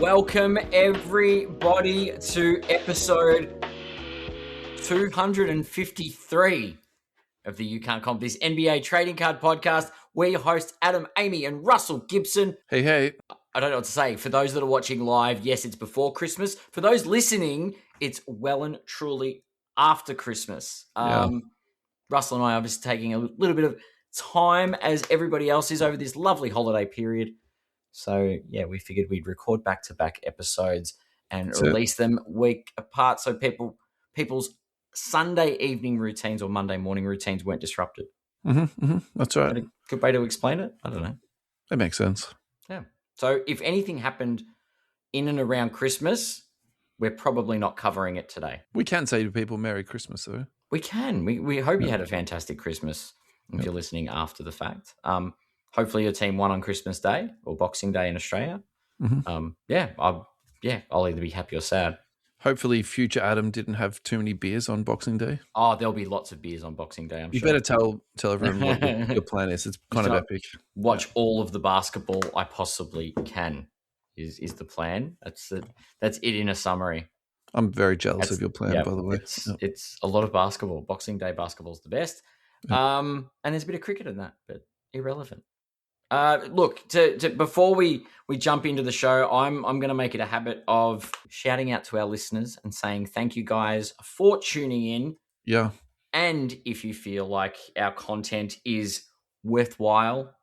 Welcome everybody to episode 253 of the You Can't Comp This NBA Trading Card Podcast. We're your hosts, Adam, Amy, and Russell Gibson. Hey. I don't know what to say. For those that are watching live, yes, it's before Christmas. For those listening, it's well and truly after Christmas. Russell and I are obviously taking a little bit of time as everybody else is over this lovely holiday period. So, yeah, we figured we'd record back-to-back episodes and release them week apart so people's Sunday evening routines or Monday morning routines weren't disrupted. That's right. Is that a good way to explain it? I don't know. That makes sense. Yeah. So if anything happened in and around Christmas, we're probably not covering it today. We can say to people, Merry Christmas, though. We can. We hope you had a fantastic Christmas if you're listening after the fact. Hopefully your team won on Christmas Day or Boxing Day in Australia. I'll either be happy or sad. Hopefully future Adam didn't have too many beers on Boxing Day. Oh, there'll be lots of beers on Boxing Day, I'm sure. You better tell everyone what your plan is. It's kind of epic. Watch all of the basketball I possibly can is the plan. That's it in a summary. I'm very jealous of your plan, by the way. It's a lot of basketball. Boxing Day basketball is the best. And there's a bit of cricket in that, but irrelevant. Look, before we jump into the show, I'm going to make it a habit of shouting out to our listeners and saying thank you guys for tuning in. Yeah. And if you feel like our content is worthwhile,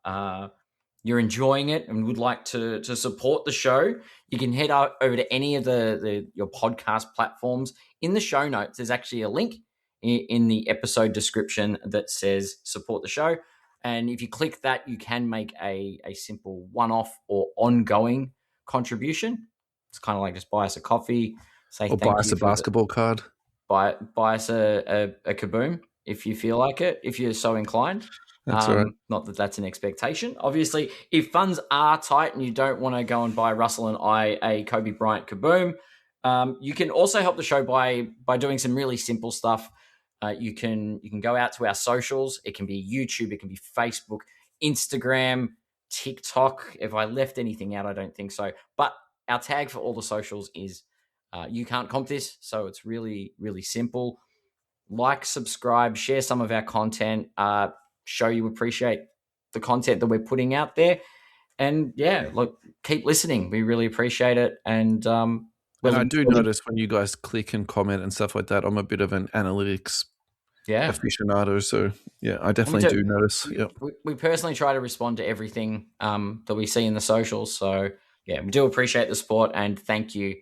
you're enjoying it and would like to support the show, you can head over to any of your podcast platforms. In the show notes, there's actually a link in the episode description that says support the show. And if you click that, you can make a simple one-off or ongoing contribution. It's kind of like just buy us a coffee, buy us a basketball card. Buy us a kaboom if you feel like it, if you're so inclined. That's right. Not that that's an expectation. Obviously, if funds are tight and you don't want to go and buy Russell and I a Kobe Bryant kaboom, you can also help the show by doing some really simple stuff. You can go out to our socials. It can be YouTube. It can be Facebook, Instagram, TikTok. If I left anything out, I don't think so. But our tag for all the socials is You Can't Comp This. So it's really, really simple. Like, subscribe, share some of our content, show you appreciate the content that we're putting out there. And, yeah, look, keep listening. We really appreciate it. And I do notice when you guys click and comment and stuff like that, I'm a bit of an analytics aficionado. So, yeah, I definitely do notice. Yeah. We personally try to respond to everything that we see in the socials. So, yeah, we do appreciate the support and thank you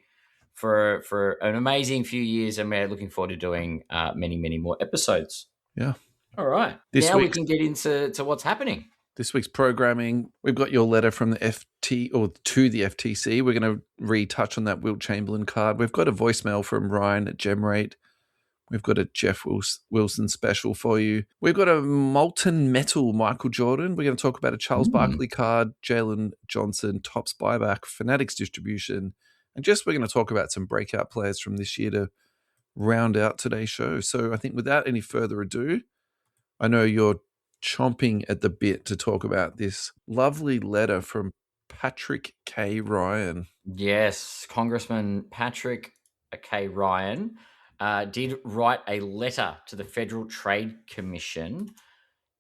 for an amazing few years. And we're looking forward to doing many, many more episodes. Yeah. All right. Now we can get into what's happening. This week's programming, we've got your letter from the to the FTC. We're going to retouch on that Wilt Chamberlain card. We've got a voicemail from Ryan at Gemrate. We've got a Jeff Wilson special for you. We've got a molten metal Michael Jordan. We're going to talk about a Charles Barkley card, Jalen Johnson, Topps buyback, Fanatics distribution, and we're going to talk about some breakout players from this year to round out today's show. So I think without any further ado, I know you're chomping at the bit to talk about this lovely letter from Patrick K. Ryan. Yes, Congressman Patrick K. Ryan did write a letter to the Federal Trade Commission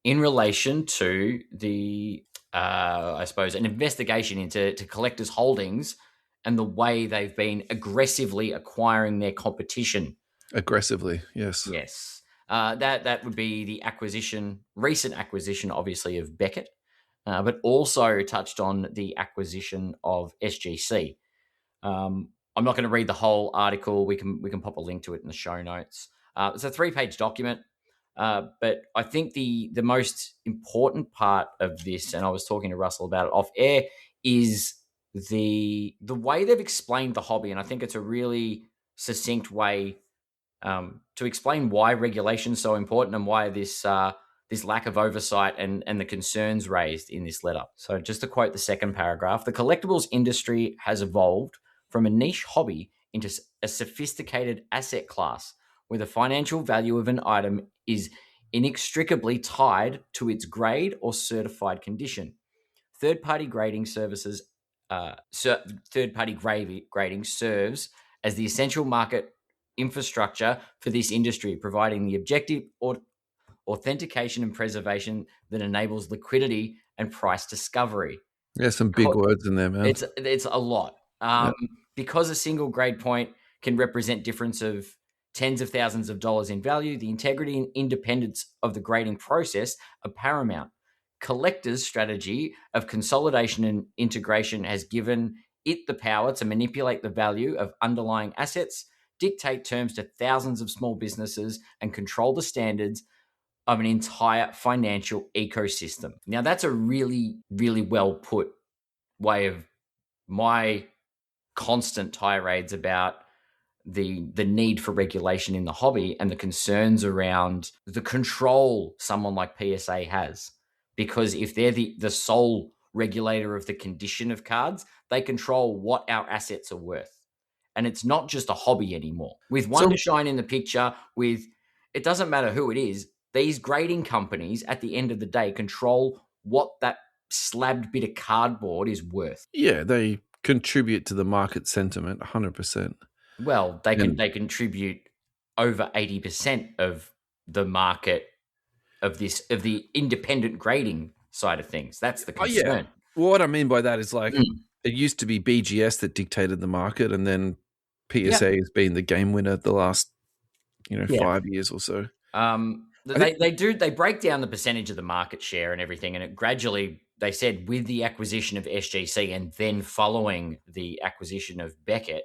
in relation to the, an investigation into collectors' holdings and the way they've been aggressively acquiring their competition. Aggressively, yes. Yes. That would be the recent acquisition, obviously, of Beckett, but also touched on the acquisition of SGC. I'm not going to read the whole article. We can pop a link to it in the show notes. It's a 3-page document, but I think the most important part of this, and I was talking to Russell about it off air, is the way they've explained the hobby, and I think it's a really succinct way to explain why regulation is so important and why this lack of oversight and the concerns raised in this letter. So just to quote the second paragraph, the collectibles industry has evolved from a niche hobby into a sophisticated asset class where the financial value of an item is inextricably tied to its grade or certified condition. Third-party grading services third-party grading serves as the essential market infrastructure for this industry, providing the objective authentication and preservation that enables liquidity and price discovery. Yeah, some big words in there, man. It's a lot. Yeah. Because a single grade point can represent difference of tens of thousands of dollars in value, the integrity and independence of the grading process are paramount. Collectors' strategy of consolidation and integration has given it the power to manipulate the value of underlying assets, dictate terms to thousands of small businesses, and control the standards of an entire financial ecosystem. Now, that's a really, really well put way of my constant tirades about the need for regulation in the hobby and the concerns around the control someone like PSA has. Because if they're the sole regulator of the condition of cards, they control what our assets are worth. And it's not just a hobby anymore. With Wondershine in the picture, it doesn't matter who it is, these grading companies at the end of the day control what that slabbed bit of cardboard is worth. Yeah, they contribute to the market sentiment 100%. Well, they contribute over 80% of the market of the independent grading side of things. That's the concern. Yeah. Well, what I mean by that is it used to be BGS that dictated the market, and then PSA has been the game winner the last 5 years or so. They break down the percentage of the market share and everything, and it gradually, they said, with the acquisition of SGC and then following the acquisition of Beckett,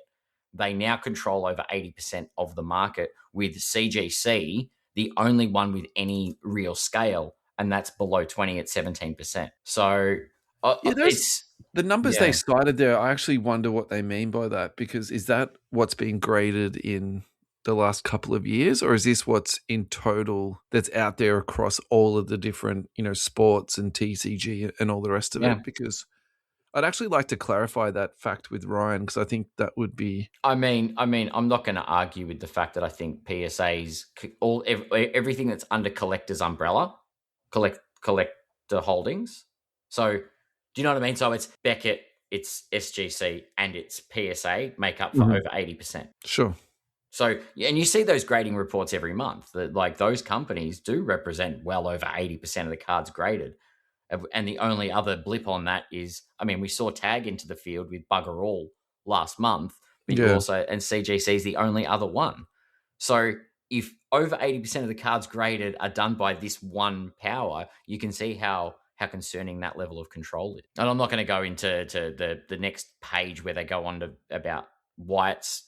they now control over 80% of the market, with CGC the only one with any real scale, and that's below 20 at 17%. So the numbers they cited there, I actually wonder what they mean by that, because is that what's been graded in the last couple of years, or is this what's in total that's out there across all of the different, sports and TCG and all the rest of it? Because I'd actually like to clarify that fact with Ryan, because I think that would be. I mean, I'm not going to argue with the fact that I think PSA's everything that's under collector's umbrella, collector holdings. So, do you know what I mean? So it's Beckett, it's SGC, and it's PSA make up for over 80%. Sure. So, and you see those grading reports every month that like those companies do represent well over 80% of the cards graded. And the only other blip on that is, we saw Tag into the field with Bugger All last month, but you also, and CGC is the only other one. So if over 80% of the cards graded are done by this one power, you can see how concerning that level of control is. And I'm not going to go into the next page where they go on to about why it's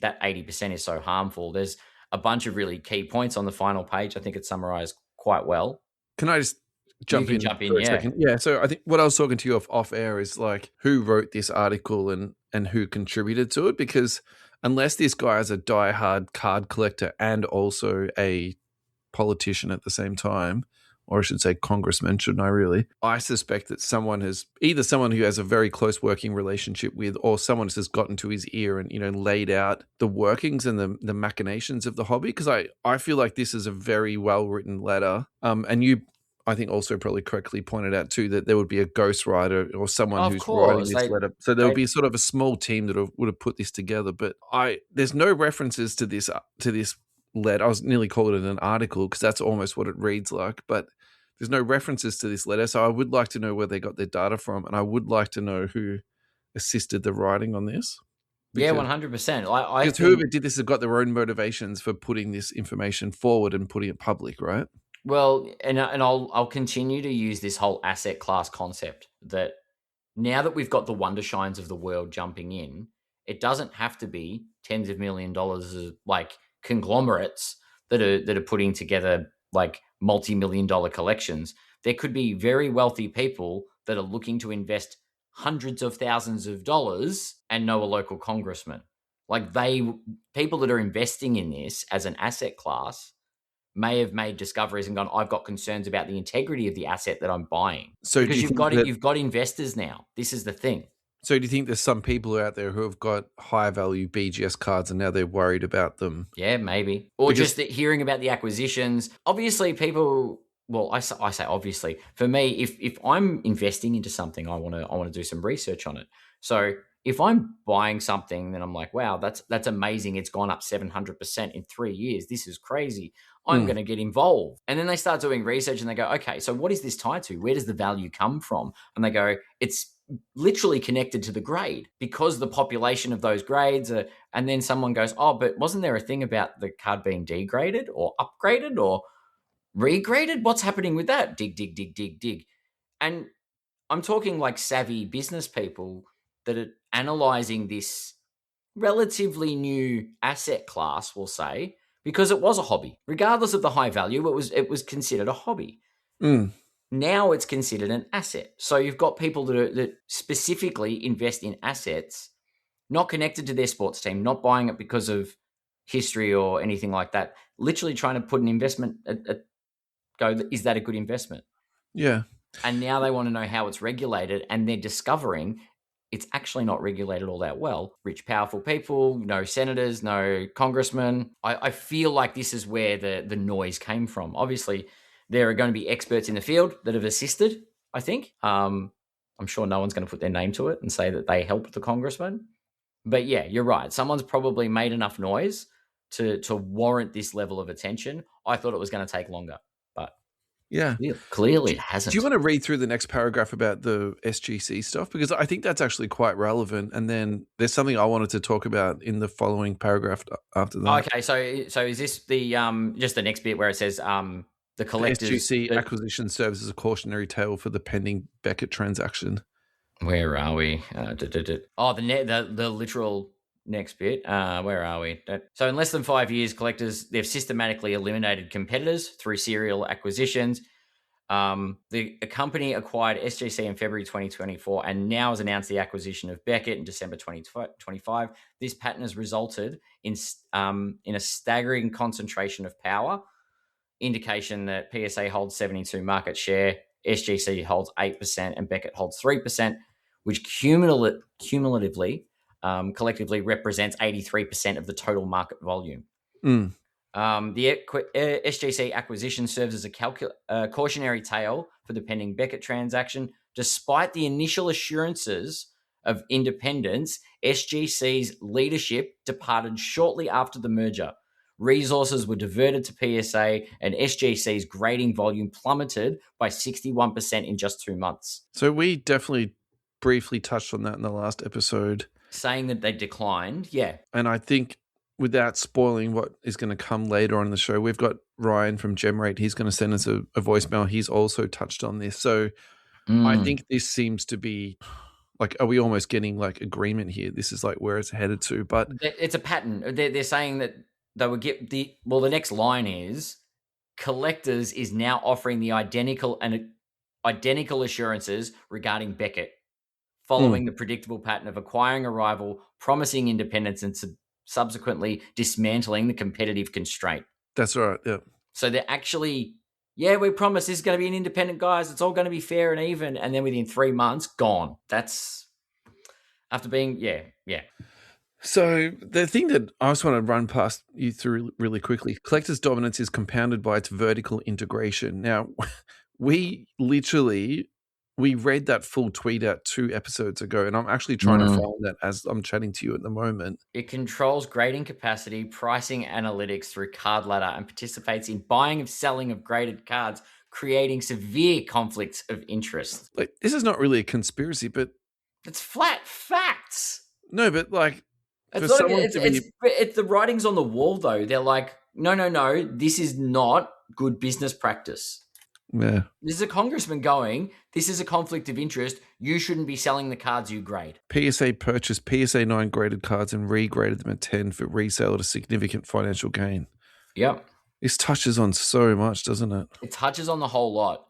that 80% is so harmful. There's a bunch of really key points on the final page. I think it's summarized quite well. Can I just jump in for a second? Yeah. So I think what I was talking to you off air is like who wrote this article and who contributed to it, because unless this guy is a diehard card collector and also a politician at the same time, or I should say congressman, shouldn't I really? I suspect that someone who has a very close working relationship with, or someone has gotten to his ear and, laid out the workings and the machinations of the hobby. Because I feel like this is a very well-written letter. And you, I think, also probably correctly pointed out too that there would be a ghostwriter or someone who's writing this letter. So there would be sort of a small team that would have put this together. But there's no references to this letter. I was nearly called it an article because that's almost what it reads like. But there's no references to this letter. So I would like to know where they got their data from, and I would like to know who assisted the writing on this. Because, 100%. Because whoever did this has got their own motivations for putting this information forward and putting it public, right? Well, and I'll continue to use this whole asset class concept that now that we've got the Wondershines of the world jumping in, it doesn't have to be tens of $1 million of like conglomerates that are putting together like multi-million-dollar collections. There could be very wealthy people that are looking to invest hundreds of thousands of dollars and know a local congressman. Like people that are investing in this as an asset class may have made discoveries and gone, I've got concerns about the integrity of the asset that I'm buying. So because you've got investors now. This is the thing. So do you think there's some people out there who have got high value BGS cards and now they're worried about them? Yeah, maybe. Or just hearing about the acquisitions. Obviously, people well, I say obviously. For me, if I'm investing into something, I want to do some research on it. So if I'm buying something, then I'm like, wow, that's amazing. It's gone up 700% in 3 years. This is crazy. I'm Mm. going to get involved. And then they start doing research and they go, okay, so what is this tied to? Where does the value come from? And they go, it's literally connected to the grade because the population of those grades are. And then someone goes, oh, but wasn't there a thing about the card being degraded or upgraded or regraded? What's happening with that? Dig, dig, dig, dig, dig. And I'm talking like savvy business people that are analyzing this relatively new asset class, we'll say, because it was a hobby. Regardless of the high value, it was considered a hobby. Mm. Now it's considered an asset. So you've got people that specifically invest in assets, not connected to their sports team, not buying it because of history or anything like that. Literally trying to put an investment go, is that a good investment? Yeah. And now they want to know how it's regulated, and they're discovering it's actually not regulated all that well. Rich, powerful people, no senators, no congressmen. I feel like this is where the noise came from. Obviously, there are going to be experts in the field that have assisted, I think. I'm sure no one's going to put their name to it and say that they helped the congressman. But yeah, you're right. Someone's probably made enough noise to warrant this level of attention. I thought it was going to take longer, but Yeah. clearly it Do you hasn't. want to read through the next paragraph about the SGC stuff? Because I think that's actually quite relevant. And then there's something I wanted to talk about in the following paragraph after that. Okay, so is this the just the next bit where it says the The collectors? SGC acquisition serves as a cautionary tale for the pending Beckett transaction. Where are we? Oh, the literal next bit. Where are we? So in less than 5 years, collectors they've systematically eliminated competitors through serial acquisitions. The company acquired SGC in February 2024 and now has announced the acquisition of Beckett in December 2025. This pattern has resulted in a staggering concentration of power, indication that PSA holds 72 market share, SGC holds 8%, and Beckett holds 3%, which cumulatively, collectively represents 83% of the total market volume. Mm. The SGC acquisition serves as a cautionary tale for the pending Beckett transaction. Despite the initial assurances of independence, SGC's leadership departed shortly after the merger. Resources were diverted to PSA, and SGC's grading volume plummeted by 61% in just 2 months. So we definitely briefly touched on that in the last episode. Saying that they declined, yeah. And I think without spoiling what is going to come later on in the show, we've got Ryan from Gemrate. He's going to send us a voicemail. He's also touched on this. So I think this seems to be like, are we almost getting like agreement here? This is like where it's headed to. But it's a pattern. They're saying that they would get the next line is collectors is now offering the identical assurances regarding Beckett, following the predictable pattern of acquiring a rival, promising independence, and subsequently dismantling the competitive constraint. That's right. Yeah. So they're actually, we promise this is going to be an independent, guys. It's all going to be fair and even. And then within 3 months, gone. That's after being, yeah. So the thing that I just want to run past you through really quickly, collector's dominance is compounded by its vertical integration. Now, we read that full tweet out 2 episodes ago, and I'm actually trying to find that as I'm chatting to you at the moment. It controls grading capacity, pricing analytics through card ladder, and participates in buying and selling of graded cards, creating severe conflicts of interest. Like, this is not really a conspiracy, but it's flat facts. No, but like, it's the writing's on the wall, though. They're like, no, this is not good business practice. Yeah. This is a congressman going, this is a conflict of interest. You shouldn't be selling the cards you grade. PSA purchased PSA 9 graded cards and regraded them at 10 for resale at a significant financial gain. Yep. This touches on so much, doesn't it? It touches on the whole lot.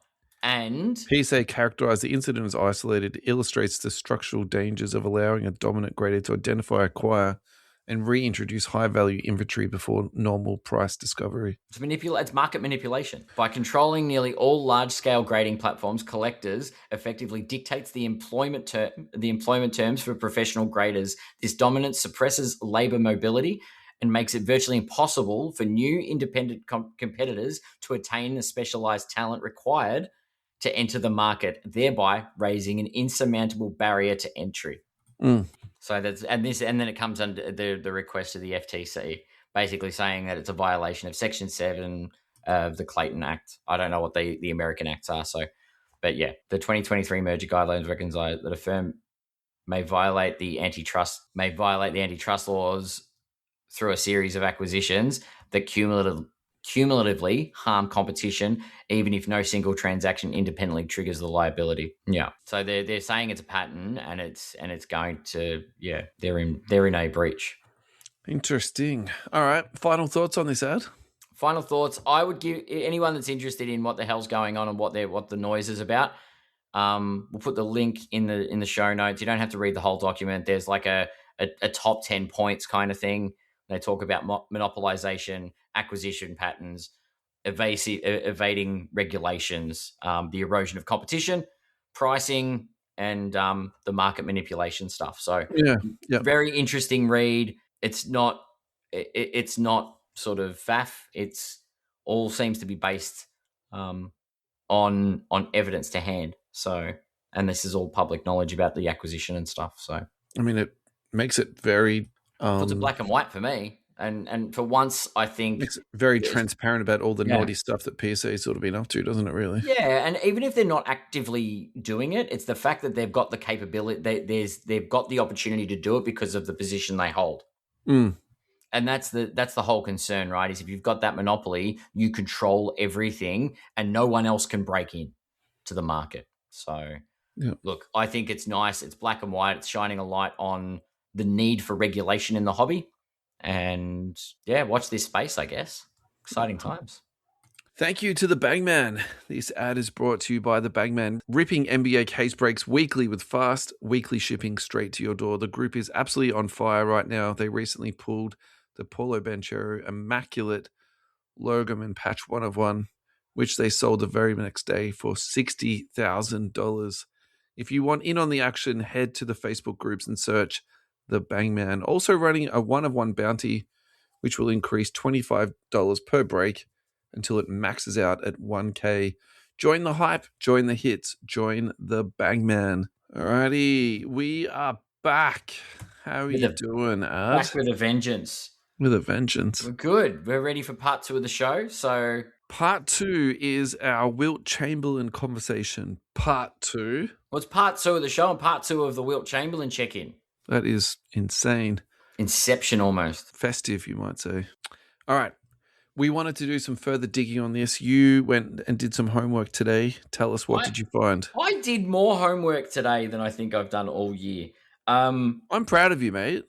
And PSA characterized the incident as isolated, illustrates the structural dangers of allowing a dominant grader to identify, acquire, and reintroduce high-value inventory before normal price discovery. It's market manipulation. By controlling nearly all large-scale grading platforms, collectors effectively dictates the employment terms for professional graders. This dominance suppresses labor mobility and makes it virtually impossible for new independent competitors to attain the specialized talent required to enter the market, thereby raising an insurmountable barrier to entry. So and then it comes under the request of the FTC, basically saying that it's a violation of Section 7 of the Clayton Act. I don't know what the American acts are, but yeah, the 2023 merger guidelines reconcile that a firm may violate the antitrust laws through a series of acquisitions that cumulatively harm competition, even if no single transaction independently triggers the liability. Yeah. So they're saying it's a pattern, and it's going to they're in a breach. Interesting. All right. Final thoughts on this ad? Final thoughts. I would give anyone that's interested in what the hell's going on and what the noise is about. We'll put the link in the show notes. You don't have to read the whole document. There's like a top 10 points kind of thing. They talk about monopolization, acquisition patterns, evading regulations, the erosion of competition, pricing, and the market manipulation stuff. So yeah. Very interesting read. It's not sort of faff. It's all seems to be based on evidence to hand. So, and this is all public knowledge about the acquisition and stuff. So, I mean, it makes it very puts it black and white for me. And for once, I think makes it very transparent about all the naughty stuff that PSA has sort of been up to, doesn't it? Really? Yeah, and even if they're not actively doing it, it's the fact that they've got the capability. They've got the opportunity to do it because of the position they hold. And that's the whole concern, right? Is if you've got that monopoly, you control everything, and no one else can break in to the market. So, look, I think it's nice. It's black and white. It's shining a light on the need for regulation in the hobby. And yeah, watch this space, I guess. Exciting times. Thank you to the Bagman. This ad is brought to you by the Bagman, ripping NBA case breaks weekly with fast weekly shipping straight to your door. The group is absolutely on fire right now. They recently pulled the Paulo Banchero immaculate Logan patch 1 of 1, which they sold the very next day for $60,000. If you want in on the action, head to the Facebook groups and search the Bangman. Also running a 1 of 1 bounty, which will increase $25 per break until it maxes out at 1K. Join the hype, join the hits, join the Bangman. Alrighty, we are back. How are you doing, Ad? Back with a vengeance. With a vengeance. We're good. We're ready for part 2 of the show. So part 2 is our Wilt Chamberlain conversation. Part 2. What's part 2 of the show and part 2 of the Wilt Chamberlain check-in? That is insane. Inception almost. Festive, you might say. All right. We wanted to do some further digging on this. You went and did some homework today. Tell us, what did you find? I did more homework today than I think I've done all year. I'm proud of you, mate.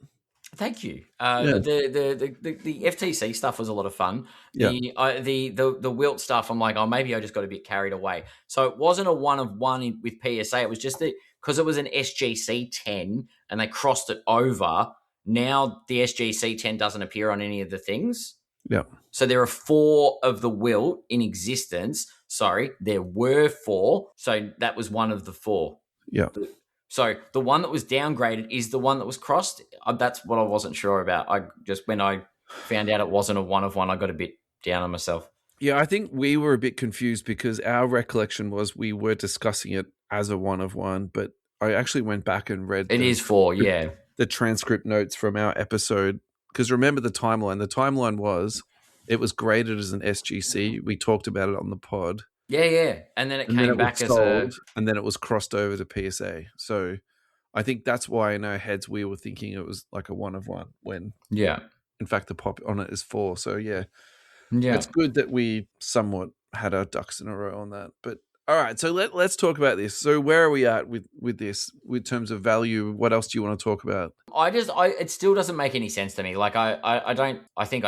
Thank you. The FTC stuff was a lot of fun. The Wilt stuff, I'm like, oh, maybe I just got a bit carried away. So it wasn't a 1 of 1 with PSA. It was just that because it was an SGC 10 and they crossed it over. Now the SGC 10 doesn't appear on any of the things. Yeah. So there are 4 of the Wilt in existence. Sorry, there were 4. So that was one of the 4. Yeah. So the one that was downgraded is the one that was crossed. That's what I wasn't sure about. When I found out it wasn't a 1 of 1, I got a bit down on myself. Yeah, I think we were a bit confused because our recollection was we were discussing it as a 1 of 1, but I actually went back and read. It is 4, yeah. The transcript notes from our episode. Because remember the timeline. The timeline was it was graded as an SGC. We talked about it on the pod. Yeah. And then it came back as a... And then it was crossed over to PSA. So I think that's why in our heads we were thinking it was like a 1 of 1 when... Yeah. In fact, the pop on it is 4. So yeah. It's good that we somewhat had our ducks in a row on that. But all right, so let's talk about this. So where are we at with this, with terms of value? What else do you want to talk about? It still doesn't make any sense to me. Like I think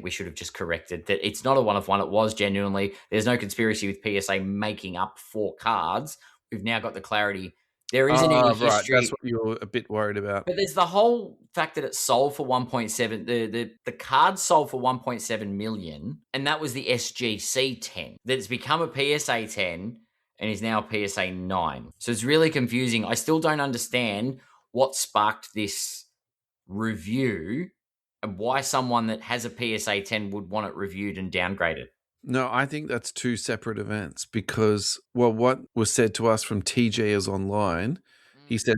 we should have just corrected that it's not a 1 of 1. It was genuinely, there's no conspiracy with PSA making up 4 cards. We've now got the clarity. There isn't any history. Right. That's what you're a bit worried about. But there's the whole fact that it sold for 1.7. The card sold for 1.7 million, and that was the SGC 10. That it's become a PSA 10 and is now a PSA 9. So it's really confusing. I still don't understand what sparked this review and why someone that has a PSA 10 would want it reviewed and downgraded. No, I think that's two separate events because, well, what was said to us from TJ is online, he said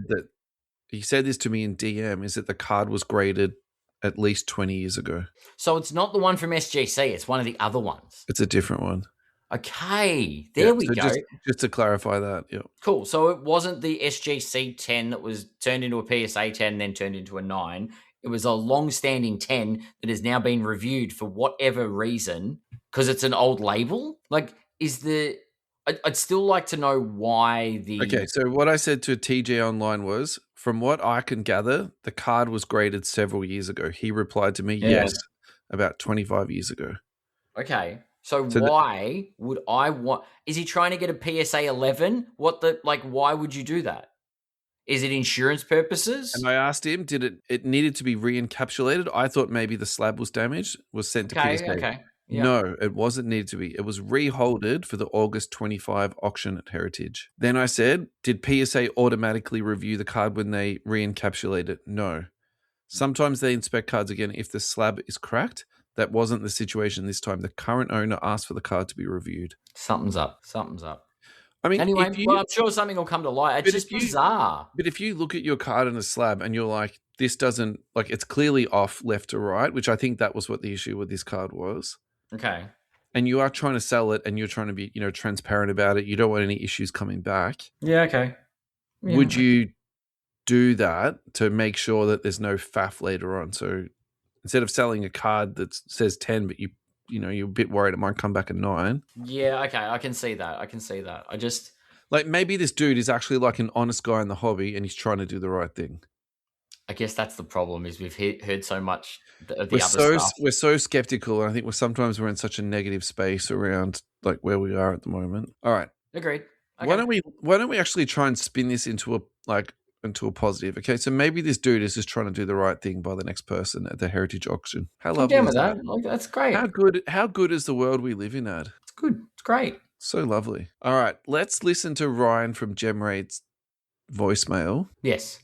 this to me in DM, is that the card was graded at least 20 years ago. So it's not the one from SGC, it's one of the other ones. It's a different one. Okay, there we go. Just to clarify that, yeah. Cool. So it wasn't the SGC 10 that was turned into a PSA 10 and then turned into a 9. It was a long-standing 10 that has now been reviewed for whatever reason because it's an old label. Like, I'd still like to know why the... Okay, so what I said to TJ online was, from what I can gather, the card was graded several years ago. He replied to me, yes, about 25 years ago. Okay. So why would I want... Is he trying to get a PSA 11? Why would you do that? Is it insurance purposes? And I asked him, did it needed to be re-encapsulated? I thought maybe the slab was damaged, was sent to PSA. Okay. Yep. No, it wasn't needed to be. It was reholded for the August 25 auction at Heritage. Then I said, did PSA automatically review the card when they re-encapsulate it? No. Sometimes they inspect cards again if the slab is cracked. That wasn't the situation this time. The current owner asked for the card to be reviewed. Something's up. I mean, anyway, I'm sure something will come to light. It's just bizarre. But if you look at your card in a slab and you're like, this doesn't, like, it's clearly off left to right, which I think that was what the issue with this card was. Okay. And you are trying to sell it and you're trying to be, transparent about it. You don't want any issues coming back. Yeah, okay. Yeah. Would you do that to make sure that there's no faff later on? So instead of selling a card that says 10, but you're a bit worried it might come back a 9. Yeah, okay. I can see that. I just... Like, maybe this dude is actually like an honest guy in the hobby and he's trying to do the right thing. I guess that's the problem, is we've heard so much of the other stuff. We're so skeptical, and I think we're in such a negative space around like where we are at the moment. All right. Agreed. Okay. Why don't we actually try and spin this into a positive? Okay, so maybe this dude is just trying to do the right thing by the next person at the Heritage auction. How lovely is that? Like, that's great. How good is the world we live in, Ad? It's good. It's great. So lovely. All right, let's listen to Ryan from Gemrate's voicemail. Yes.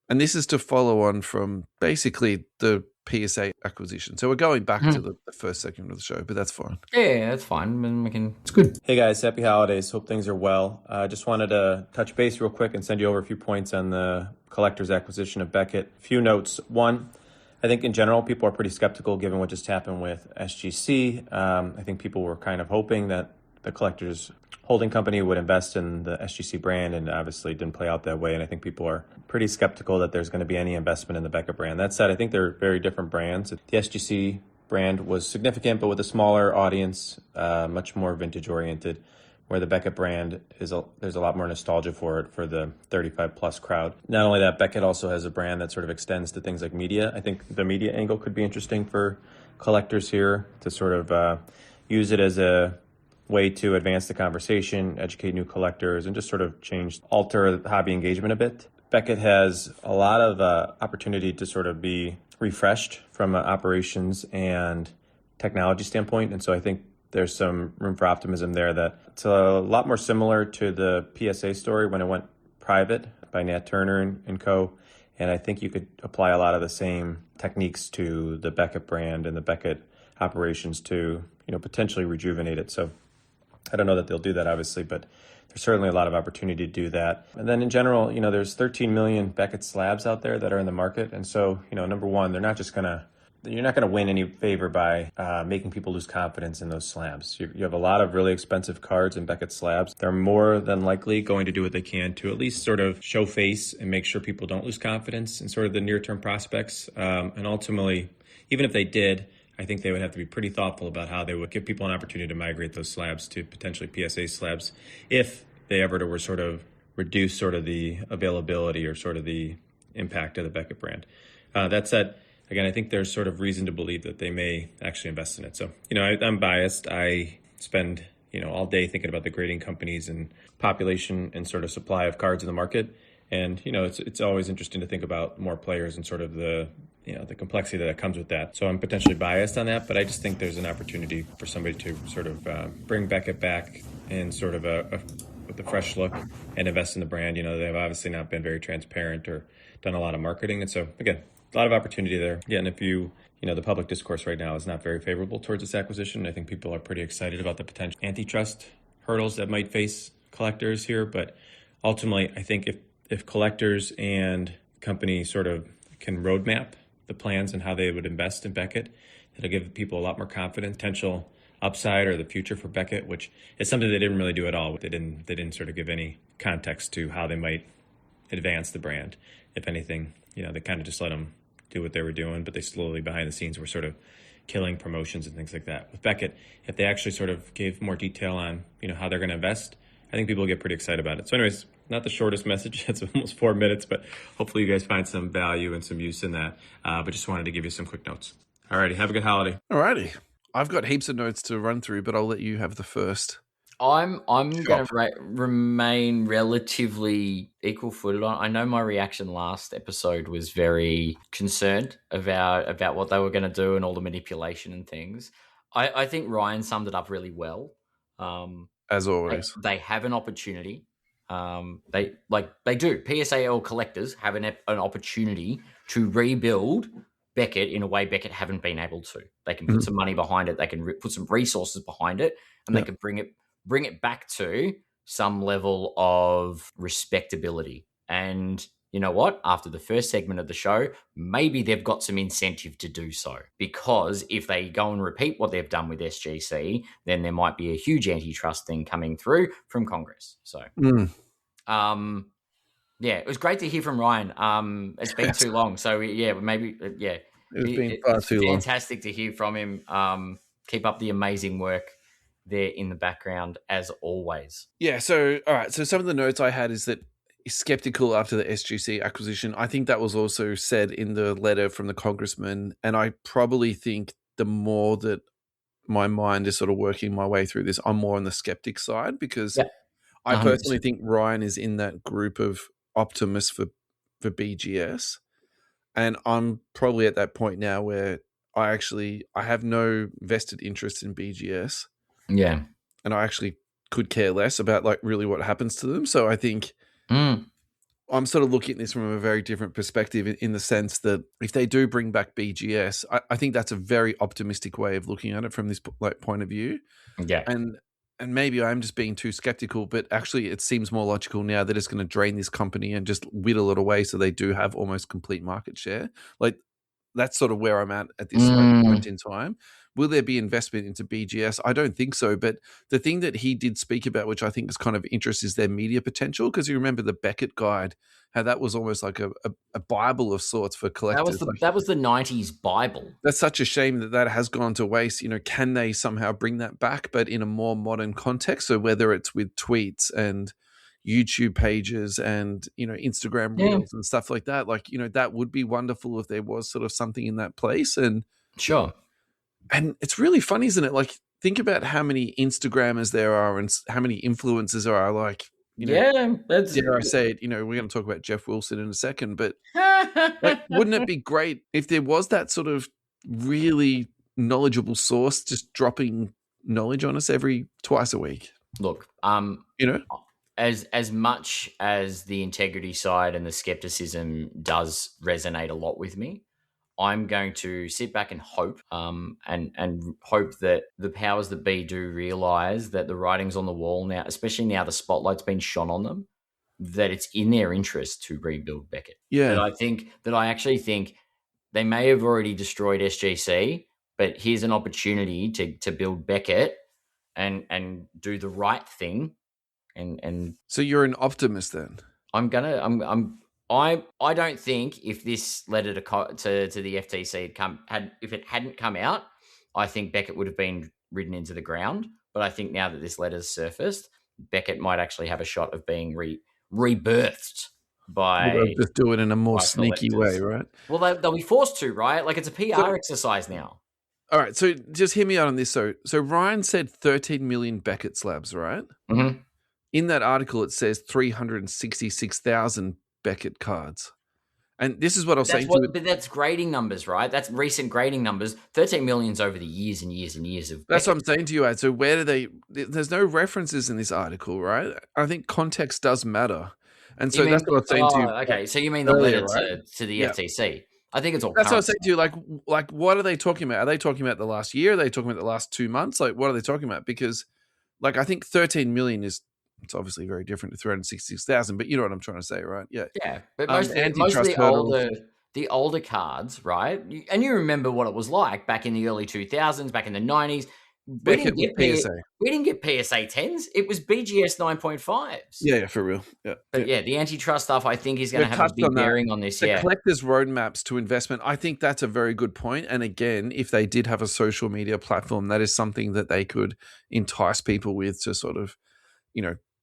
And this is to follow on from basically the PSA acquisition. So we're going back to the first segment of the show, but that's fine. Yeah, that's fine. It's good. Hey guys, happy holidays. Hope things are well. Just wanted to touch base real quick and send you over a few points on the collector's acquisition of Beckett. A few notes. One, I think in general, people are pretty skeptical given what just happened with SGC. I think people were kind of hoping that the collector's holding company would invest in the SGC brand, and obviously it didn't play out that way. And I think people are pretty skeptical that there's going to be any investment in the Beckett brand. That said, I think they're very different brands. The SGC brand was significant, but with a smaller audience, much more vintage oriented, where the Beckett brand there's a lot more nostalgia for it for the 35 plus crowd. Not only that, Beckett also has a brand that sort of extends to things like media. I think the media angle could be interesting for collectors here to sort of use it as a way to advance the conversation, educate new collectors, and just sort of alter hobby engagement a bit. Beckett has a lot of opportunity to sort of be refreshed from an operations and technology standpoint. And so I think there's some room for optimism there that it's a lot more similar to the PSA story when it went private by Nat Turner and co. And I think you could apply a lot of the same techniques to the Beckett brand and the Beckett operations to, potentially rejuvenate it. So I don't know that they'll do that, obviously, but there's certainly a lot of opportunity to do that. And then in general, there's 13 million Beckett slabs out there that are in the market. And so, number one, you're not going to win any favor by making people lose confidence in those slabs. You have a lot of really expensive cards in Beckett slabs. They're more than likely going to do what they can to at least sort of show face and make sure people don't lose confidence in sort of the near-term prospects. And ultimately, even if they did, I think they would have to be pretty thoughtful about how they would give people an opportunity to migrate those slabs to potentially PSA slabs if they ever were sort of reduce sort of the availability or sort of the impact of the Beckett brand. That said, again, I think there's sort of reason to believe that they may actually invest in it. So, I'm biased. I spend, all day thinking about the grading companies and population and sort of supply of cards in the market. And, it's always interesting to think about more players and sort of the complexity that comes with that. So I'm potentially biased on that, but I just think there's an opportunity for somebody to sort of bring Beckett back in sort of with a fresh look and invest in the brand. They've obviously not been very transparent or done a lot of marketing. And so, again, A lot of opportunity there. Again, if the public discourse right now is not very favorable towards this acquisition. I think people are pretty excited about the potential antitrust hurdles that might face collectors here. But ultimately, I think if collectors and companies sort of can roadmap the plans and how they would invest in Beckett, it'll give people a lot more confidence, potential upside or the future for Beckett, which is something they didn't really do at all. They didn't sort of give any context to how they might advance the brand. If anything, they kind of just let them do what they were doing, but they slowly behind the scenes were sort of killing promotions and things like that. With Beckett, if they actually sort of gave more detail on, how they're going to invest, I think people will get pretty excited about it. So anyways, not the shortest message. It's almost 4 minutes, but hopefully you guys find some value and some use in that. But just wanted to give you some quick notes. Alrighty, have a good holiday. Alrighty. I've got heaps of notes to run through, but I'll let you have the first. I'm going to remain relatively equal-footed on. I know my reaction last episode was very concerned about what they were going to do and all the manipulation and things. I think Ryan summed it up really well. As always, they have an opportunity. They do. PSA or collectors have an opportunity to rebuild Beckett in a way Beckett haven't been able to. They can put some money behind it. They can put some resources behind it, and they can bring it back to some level of respectability. And you know what? After the first segment of the show, maybe they've got some incentive to do so. Because if they go and repeat what they've done with SGC, then there might be a huge antitrust thing coming through from Congress. So, yeah, it was great to hear from Ryan. It's been too long. So, it's been far too long. Fantastic to hear from him. Keep up the amazing work there in the background as always. Yeah, so all right, so some of the notes I had is that he's skeptical after the SGC acquisition. I think that was also said in the letter from the congressman, and I probably think the more that my mind is sort of working my way through this, I'm more on the skeptic side because I personally think Ryan is in that group of optimists for BGS, and I'm probably at that point now where I have no vested interest in BGS. Yeah. And I actually could care less about like really what happens to them. So I think I'm sort of looking at this from a very different perspective in the sense that if they do bring back BGS, I think that's a very optimistic way of looking at it from this point of view. Yeah. And maybe I'm just being too skeptical, but actually it seems more logical now that it's going to drain this company and just whittle it away so they do have almost complete market share. Like that's sort of where I'm at this point in time. Will there be investment into BGS? I don't think so. But the thing that he did speak about, which I think is kind of interest, is their media potential. Because you remember the Beckett guide, how that was almost like a Bible of sorts for collectors. That was the 90s Bible. That's such a shame that has gone to waste. Can they somehow bring that back, but in a more modern context? So whether it's with tweets and YouTube pages and, Instagram reels and stuff like that, that would be wonderful if there was sort of something in that place. And sure. And it's really funny, isn't it? Like, think about how many Instagrammers there are and how many influencers there are. Like, dare I say it? We're going to talk about Jeff Wilson in a second, but wouldn't it be great if there was that sort of really knowledgeable source just dropping knowledge on us twice a week? Look, as much as the integrity side and the skepticism does resonate a lot with me, I'm going to sit back and hope, and hope that the powers that be do realize that the writing's on the wall now, especially now the spotlight's been shone on them, that it's in their interest to rebuild Beckett. Yeah. I actually think they may have already destroyed SGC, but here's an opportunity to build Beckett and do the right thing. And so you're an optimist then? I don't think if this letter to the FTC if it hadn't come out, I think Beckett would have been ridden into the ground. But I think now that this letter's surfaced, Beckett might actually have a shot of being rebirthed by. They'll just do it in a more sneaky way, right? Well, they'll be forced to, right? Like it's a PR exercise now. All right, so just hear me out on this. So Ryan said 13 million Beckett slabs, right? Mm-hmm. In that article, it says 366,000 Beckett cards. And this is what I'll say. But that's grading numbers, right? That's recent grading numbers. 13 million's over the years and years and years of Beckett. That's what I'm saying to you, Ad. So where do there's no references in this article, right? I think context does matter. And so that's what I'm saying to you. Okay, so you mean the letter to the FTC. I think it's all That's what I current. was saying to you. Like, what are they talking about? Are they talking about the last year? Are they talking about the last 2 months? Like, what are they talking about? Because, like, I think 13 million it's obviously very different to 366,000. But you know what I'm trying to say, right? Yeah. Yeah, but most of Antitrust the hurdles. older cards, right? And you remember what it was like back in the early 2000s, back in the 90s. Beckett with PSA. We didn't get PSA 10s. It was BGS 9.5s. Yeah, for real. Yeah. But yeah, the antitrust stuff I think is going to We've have a touched big on that. bearing on this. The Yeah, collectors' roadmaps to investment, I think that's a very good point. And again, if they did have a social media platform, that is something that they could entice people with to sort of,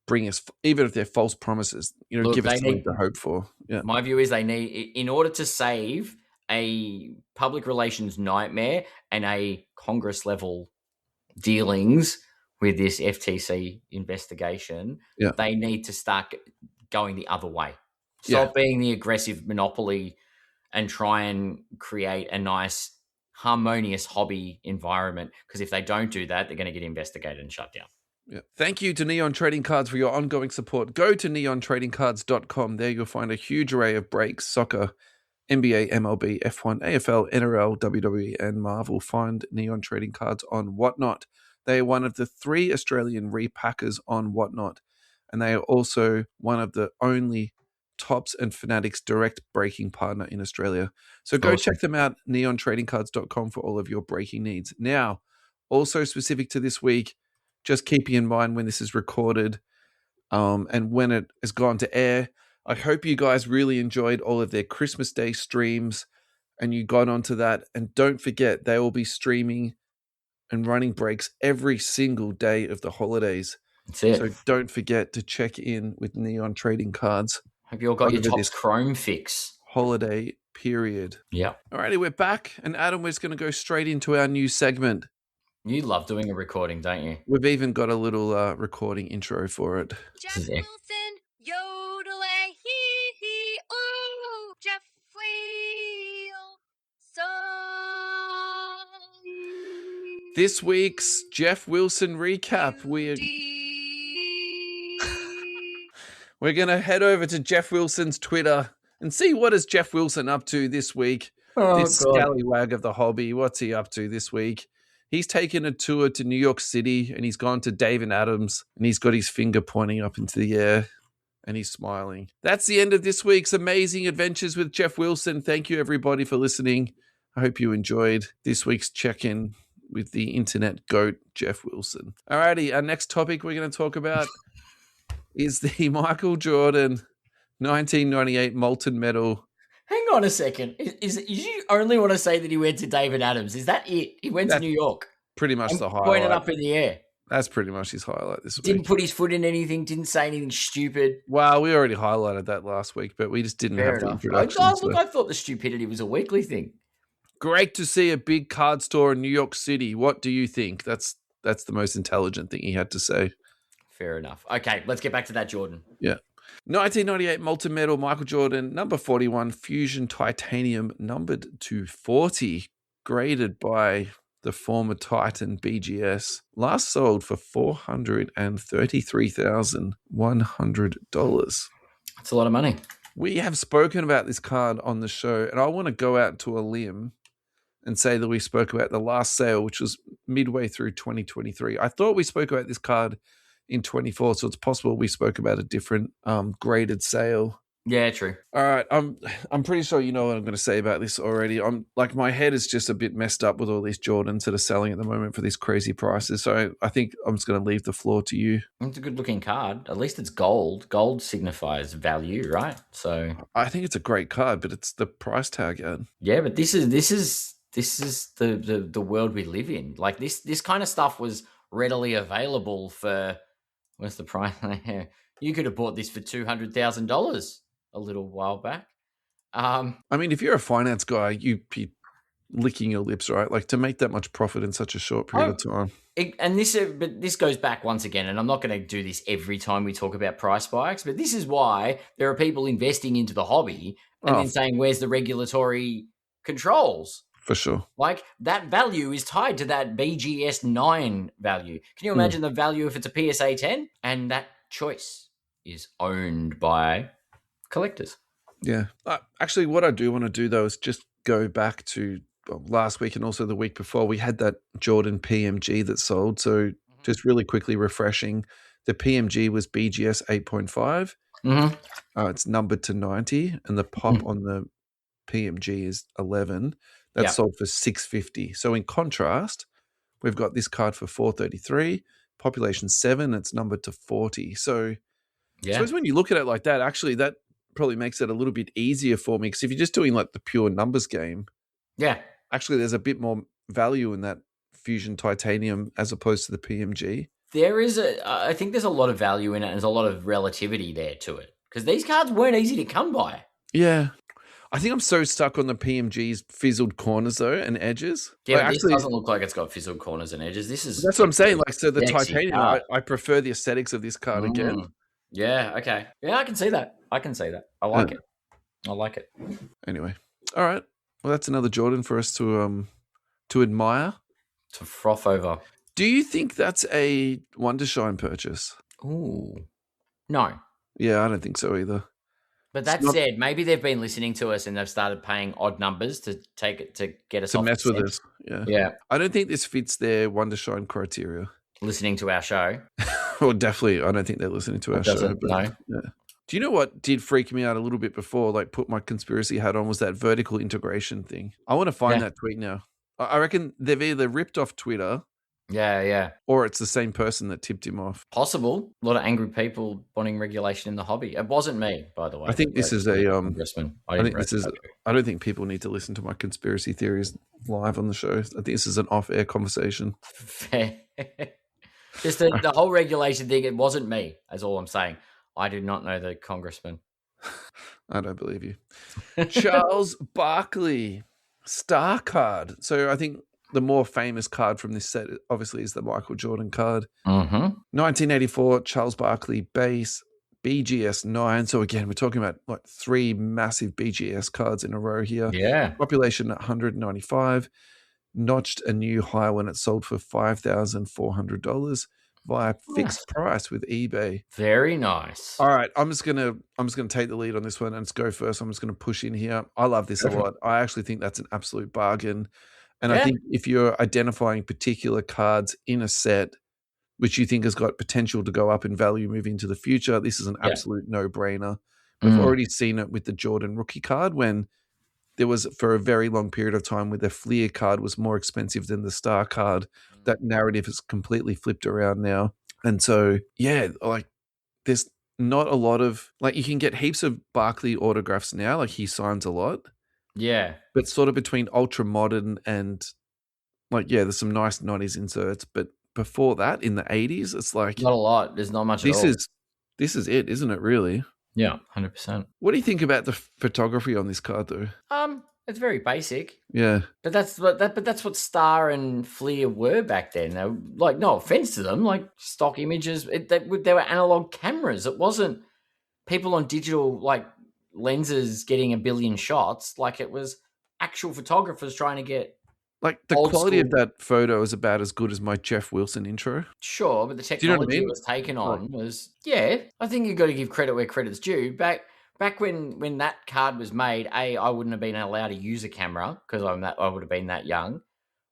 bring us, even if they're false promises, look, give us they something need. to hope for. Yeah. My view is they need, in order to save a public relations nightmare and a Congress level dealings with this FTC investigation, Yeah. they need to start going the other way. Yeah. Stop being the aggressive monopoly and try and create a nice, harmonious hobby environment. Because if they don't do that, they're going to get investigated and shut down. Yeah. Thank you to Neon Trading Cards for your ongoing support. Go to neontradingcards.com. There you'll find a huge array of breaks, soccer, NBA, MLB, F1, AFL, NRL, WWE, and Marvel. Find Neon Trading Cards on Whatnot. They are one of the 3 Australian repackers on Whatnot, and they are also one of the only Tops and Fanatics direct breaking partner in Australia. So go check them out, neontradingcards.com, for all of your breaking needs. Now, also specific to this week, just keeping in mind when this is recorded and when it has gone to air, I hope you guys really enjoyed all of their Christmas Day streams and you got onto that. And don't forget, they will be streaming and running breaks every single day of the holidays. That's it. So don't forget to check in with Neon Trading Cards. Have you all got your over Topps this Chrome fix? holiday period. Yeah. Alrighty, we're back. And Adam, we're just going to go straight into our new segment. You love doing a recording, don't you? We've even got a little recording intro for it. Jeff Wilson, yodeling, hee, ooh, Jeff Wilson. This week's Jeff Wilson recap. We're going to head over to Jeff Wilson's Twitter and see what is Jeff Wilson up to this week. This scallywag of the hobby. What's he up to this week? He's taken a tour to New York City and he's gone to Dave and Adams and he's got his finger pointing up into the air and he's smiling. That's the end of this week's Amazing Adventures with Jeff Wilson. Thank you, everybody, for listening. I hope you enjoyed this week's check-in with the internet goat, Jeff Wilson. Alrighty, our next topic we're going to talk about is the Michael Jordan 1998 Molten Metal. Hang on a second. Is you only want to say that he went to David Adams? Is that it? He went to New York. Pretty much the highlight. Pointed up in the air. That's pretty much his highlight this week. Didn't put his foot in anything. Didn't say anything stupid. Well, we already highlighted that last week, but we just didn't have the introduction. I thought the stupidity was a weekly thing. Great to see a big card store in New York City. What do you think? That's the most intelligent thing he had to say. Fair enough. Okay, let's get back to that, Jordan. Yeah. 1998 Molten Metal Michael Jordan, number 41, Fusion Titanium, numbered to 40, graded by the former Titan BGS, last sold for $433,100. That's a lot of money. We have spoken about this card on the show, and I want to go out to a limb and say that we spoke about the last sale, which was midway through 2023. I thought we spoke about this card in 24, so it's possible we spoke about a different graded sale. Yeah, true. All right, I'm pretty sure you know what I'm going to say about this already. I'm like, my head is just a bit messed up with all these Jordans that are selling at the moment for these crazy prices. So I think I'm just going to leave the floor to you. It's a good looking card. At least it's gold. Gold signifies value, right? So I think it's a great card, but it's the price tag, Ed. Yeah, but this is the world we live in. Like this kind of stuff was readily available for, what's the price? You could have bought this for $200,000 a little while back. I mean, if you're a finance guy, you'd be licking your lips, right? Like, to make that much profit in such a short period of time. But this goes back once again, and I'm not going to do this every time we talk about price spikes, but this is why there are people investing into the hobby and then saying, where's the regulatory controls? For sure. Like, that value is tied to that BGS 9 value. Can you imagine the value if it's a PSA 10? And that choice is owned by collectors. Yeah. Actually, what I do want to do, though, is just go back to last week and also the week before, we had that Jordan PMG that sold. So just really quickly refreshing, the PMG was BGS 8.5. It's numbered to 90, and the pop on the PMG is 11. That's sold for $650. So in contrast, we've got this card for $433, population 7, it's numbered to 40. So I suppose when you look at it like that, actually that probably makes it a little bit easier for me, because if you're just doing like the pure numbers game, actually there's a bit more value in that Fusion Titanium as opposed to the PMG. I think there's a lot of value in it, and there's a lot of relativity there to it, because these cards weren't easy to come by. Yeah. I think I'm so stuck on the PMG's fizzled corners though and edges. Yeah, like, this actually doesn't look like it's got fizzled corners and edges. That's what I'm saying. Like, so the sexy Titanium, card. I prefer the aesthetics of this card again. Yeah, okay. Yeah, I can see that. I like it. I like it. Anyway. All right. Well, that's another Jordan for us to admire. To froth over. Do you think that's a Wondershine purchase? Ooh. No. Yeah, I don't think so either. But that said, maybe they've been listening to us and they've started paying odd numbers to get us to off mess the with scent. us. Yeah. I don't think this fits their Wondershine criteria. Listening to our show. Well, definitely, I don't think they're listening to our show. No. Yeah. Do you know what did freak me out a little bit before, like put my conspiracy hat on, was that vertical integration thing. I want to find that tweet now. I reckon they've either ripped off Twitter. Yeah. Or it's the same person that tipped him off. Possible. A lot of angry people wanting regulation in the hobby. It wasn't me, by the way. I think this is a congressman. I don't think people need to listen to my conspiracy theories live on the show. I think this is an off-air conversation. Fair. Just the whole regulation thing, it wasn't me, is all I'm saying. I did not know the congressman. I don't believe you. Charles Barkley, star card. So I think the more famous card from this set, obviously, is the Michael Jordan card. 1984, Charles Barkley base, BGS 9. So again, we're talking about like 3 massive BGS cards in a row here. Yeah. Population 195. Notched a new high when it sold for $5,400 via fixed price with eBay. Very nice. All right, I'm just gonna take the lead on this one and just go first. I'm just gonna push in here. I love this a lot. I actually think that's an absolute bargain. And I think if you're identifying particular cards in a set which you think has got potential to go up in value moving into the future, this is an absolute no-brainer. We've already seen it with the Jordan rookie card when there was, for a very long period of time, where the Fleer card was more expensive than the Star card. That narrative has completely flipped around now. And so, yeah, like there's not a lot of, like you can get heaps of Barkley autographs now, like he signs a lot. Yeah. But sort of between ultra modern and like, yeah, there's some nice 90s inserts. But before that, in the 80s, it's like not a lot. There's not much at all. This is it, isn't it, really? Yeah, 100%. What do you think about the photography on this card, though? It's very basic. Yeah. But that's what Star and Fleer were back then. They were, like, no offense to them, like stock images. They were analog cameras. It wasn't people on digital like lenses getting a billion shots. Like it was actual photographers trying to get. Like the quality of that photo is about as good as my Jeff Wilson intro. Sure, but the technology it was taken on was, I think you've got to give credit where credit's due. Back when that card was made, A, I wouldn't have been allowed to use a camera because I would have been that young.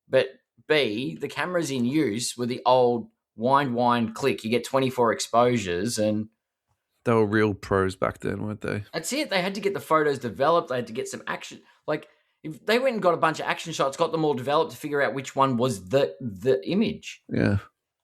But B, the cameras in use were the old wind, click. You get 24 exposures and they were real pros back then, weren't they? That's it. They had to get the photos developed. They had to get some action. Like, if they went and got a bunch of action shots, got them all developed to figure out which one was the image. Yeah.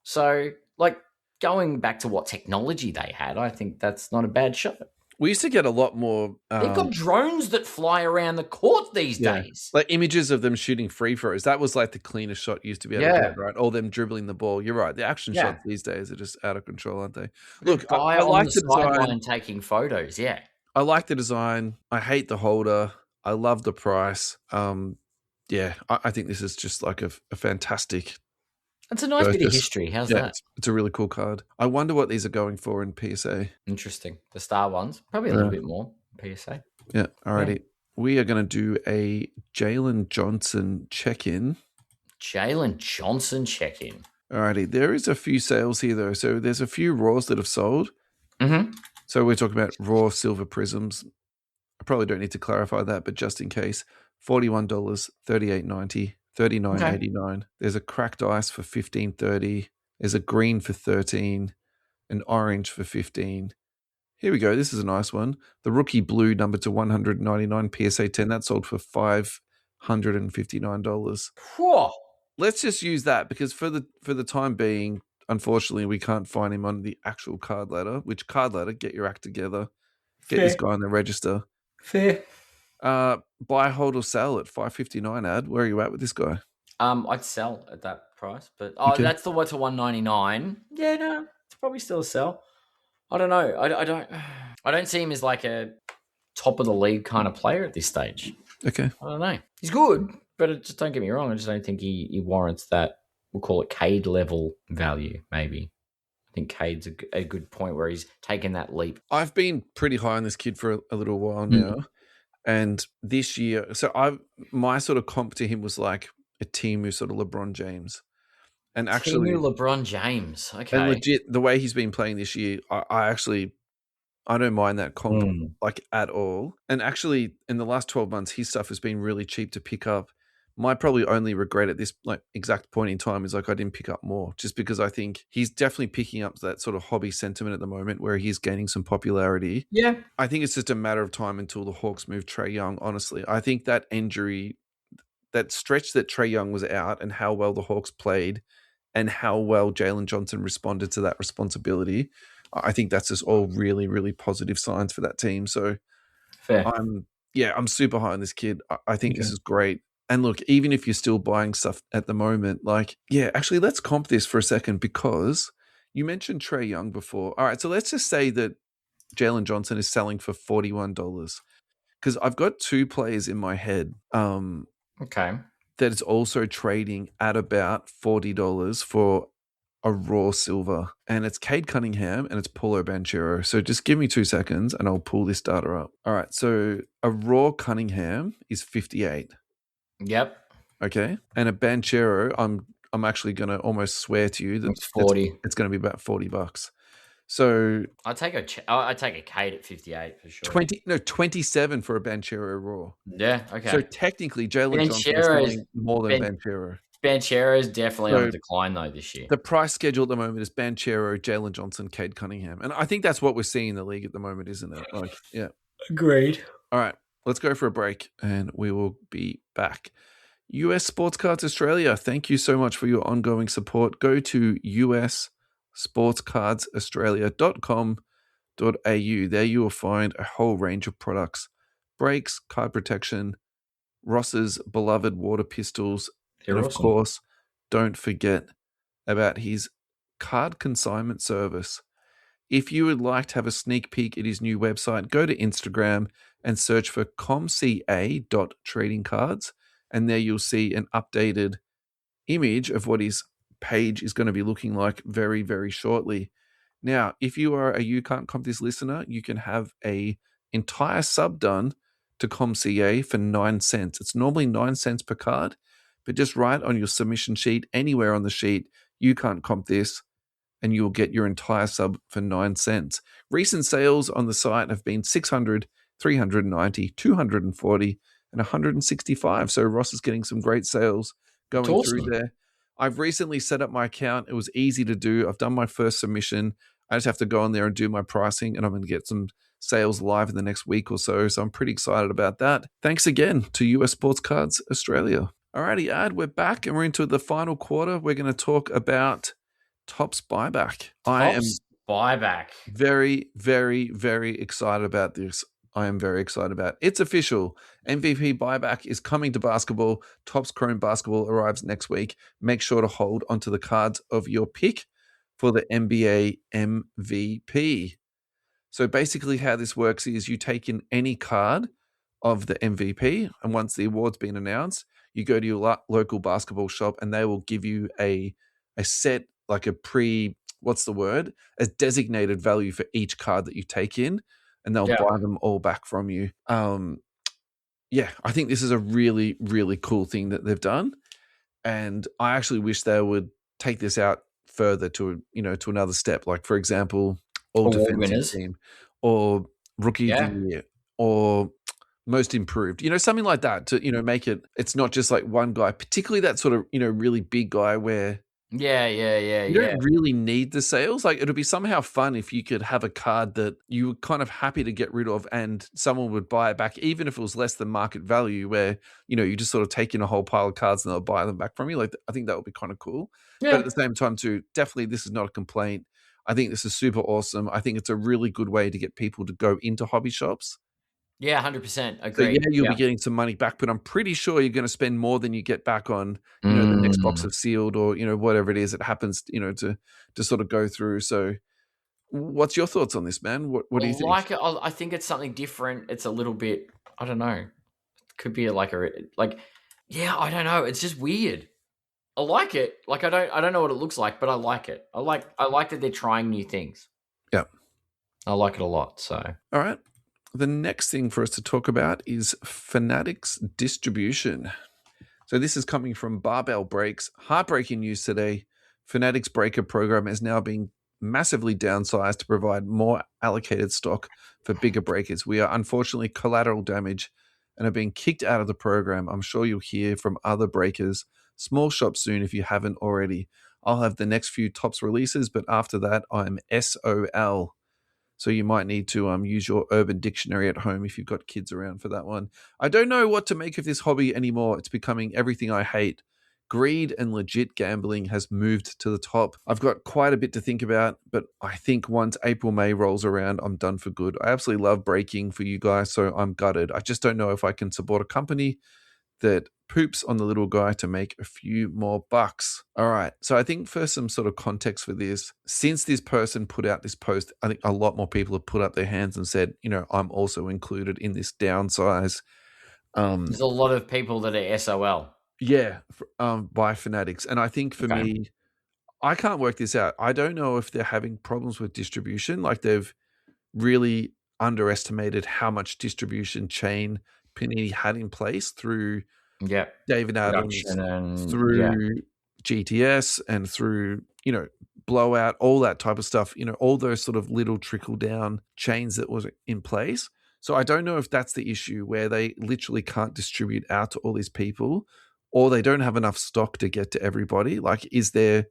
So, like, going back to what technology they had, I think that's not a bad shot. We used to get a lot more. They've got drones that fly around the court these days. Like images of them shooting free throws. That was like the cleanest shot you used to be able to get, right? Or them dribbling the ball. You're right. The action shots these days are just out of control, aren't they? Look, I like the design. Taking photos, I like the design. I hate the holder. I love the price. I think this is just like a fantastic. It's a nice bit of history. How's that? It's a really cool card. I wonder what these are going for in PSA. Interesting. The Star ones, probably a little bit more PSA. Yeah. Alrighty. Yeah. We are going to do a Jalen Johnson check-in. Alrighty. There is a few sales here though. So there's a few Raws that have sold. Mm-hmm. So we're talking about raw silver prisms. I probably don't need to clarify that, but just in case, $41, $38.90, $39.89. There's a cracked ice for $15.30. There's a green for $13, an orange for $15. Here we go. This is a nice one. The rookie blue number to 199 PSA 10. That sold for $559. Whoa. Let's just use that because for the time being, unfortunately, we can't find him on the actual card ladder. Which card ladder? Get your act together. Get this guy on the register. Fair. Buy, hold, or sell at $559. Ad. Where are you at with this guy? I'd sell at that price, but Okay. that's the one to 199. Yeah, no, it's probably still a sell. I don't know. I don't see him as like a top of the league kind of player at this stage. Okay. I don't know. He's good, but just don't get me wrong. I just don't think he warrants that. We'll call it Cade level value, maybe. I think Cade's a good point where he's taken that leap. I've been pretty high on this kid for a little while now. And this year, so my sort of comp to him was like a Timu sort of LeBron James. And actually, Timu LeBron James. Okay. And legit, the way he's been playing this year, I don't mind that comp like at all. And actually, in the last 12 months, his stuff has been really cheap to pick up. My probably only regret at this like exact point in time is like I didn't pick up more, just because I think he's definitely picking up that sort of hobby sentiment at the moment where he's gaining some popularity. Yeah. I think it's just a matter of time until the Hawks move Trae Young, honestly. I think that injury, that stretch that Trae Young was out and how well the Hawks played and how well Jalen Johnson responded to that responsibility, I think that's just all really, really positive signs for that team. So fair. I'm super high on this kid. I think this is great. And look, even if you're still buying stuff at the moment, actually, let's comp this for a second because you mentioned Trae Young before. All right, so let's just say that Jalen Johnson is selling for $41 because I've got two players in my head. Okay. That is also trading at about $40 for a raw silver. And it's Cade Cunningham and it's Paulo Banchero. So just give me 2 seconds and I'll pull this data up. All right, so a raw Cunningham is $58. Yep. Okay. And a Banchero, I'm actually going to almost swear to you that it's 40. It's going to be about $40. So I take a Cade at 58 for sure. 27 for a Banchero raw. Yeah, okay. So technically, Jalen Johnson is selling more than Banchero. Banchero is definitely on decline though this year. The price schedule at the moment is Banchero, Jalen Johnson, Cade Cunningham, and I think that's what we're seeing in the league at the moment, isn't it? Yeah. Agreed. All right, let's go for a break, and we will be back. US Sports Cards Australia, thank you so much for your ongoing support. Go to ussportscardsaustralia.com.au. There you will find a whole range of products, brakes, card protection, Ross's beloved water pistols, and of course, don't forget about his card consignment service. If you would like to have a sneak peek at his new website, go to Instagram and search for comca.tradingcards. And there you'll see an updated image of what his page is going to be looking like very, very shortly. Now, if you are a You Can't Comp This listener, you can have an entire sub done to ComCA for 9 cents. It's normally 9 cents per card, but just write on your submission sheet, anywhere on the sheet, You Can't Comp This, and you'll get your entire sub for 9 cents. Recent sales on the site have been 600, 390, 240, and 165. So Ross is getting some great sales going through there. I've recently set up my account. It was easy to do. I've done my first submission. I just have to go on there and do my pricing, and I'm going to get some sales live in the next week or so. So I'm pretty excited about that. Thanks again to US Sports Cards Australia. Alrighty, Ad, we're back and we're into the final quarter. We're going to talk about Topps buyback. Buyback. Very, very, very excited about this. I am very excited about it. It's official. MVP buyback is coming to basketball. Topps Chrome Basketball arrives next week. Make sure to hold onto the cards of your pick for the NBA MVP. So basically how this works is you take in any card of the MVP, and once the award's been announced, you go to your local basketball shop and they will give you a set, like a designated value for each card that you take in, and they'll buy them all back from you. I think this is a really, really cool thing that they've done. And I actually wish they would take this out further to another step. Like, for example, all defensive team or rookie of the year or most improved, something like that to, make it's not just like one guy, particularly that sort of, really big guy where Yeah. you don't really need the sales. Like, it'll be somehow fun if you could have a card that you were kind of happy to get rid of and someone would buy it back, even if it was less than market value, where, you just sort of take in a whole pile of cards and they'll buy them back from you. Like, I think that would be kind of cool. Yeah. But at the same time too, definitely this is not a complaint. I think this is super awesome. I think it's a really good way to get people to go into hobby shops. Yeah, 100%. So Agreed. you'll be getting some money back, but I'm pretty sure you're going to spend more than you get back on, the next box of sealed or, whatever it is it happens, to sort of go through. So what's your thoughts on this, man? What do you think? Like it, I think it's something different. It's a little bit, I don't know. It could be I don't know. It's just weird. I like it. Like, I don't know what it looks like, but I like it. I like that they're trying new things. Yeah. I like it a lot. So, all right. The next thing for us to talk about is Fanatics distribution. So this is coming from Barbell Breaks. Heartbreaking news today. Fanatics Breaker program is now being massively downsized to provide more allocated stock for bigger breakers. We are unfortunately collateral damage and are being kicked out of the program. I'm sure you'll hear from other breakers. Small shop soon if you haven't already. I'll have the next few tops releases, but after that, I'm SOL. So you might need to use your Urban Dictionary at home if you've got kids around for that one. I don't know what to make of this hobby anymore. It's becoming everything I hate. Greed and legit gambling has moved to the top. I've got quite a bit to think about, but I think once April, May rolls around, I'm done for good. I absolutely love breaking for you guys, so I'm gutted. I just don't know if I can support a company that poops on the little guy to make a few more bucks. All right. So I think for some sort of context for this, since this person put out this post, I think a lot more people have put up their hands and said, I'm also included in this downsize. There's a lot of people that are SOL. Yeah, by Fanatics. And I think for me, I can't work this out. I don't know if they're having problems with distribution. Like, they've really underestimated how much distribution chain Panini had in place through David Adams, through GTS, and through, Blowout, all that type of stuff, all those sort of little trickle down chains that was in place. So I don't know if that's the issue, where they literally can't distribute out to all these people, or they don't have enough stock to get to everybody. Like, is there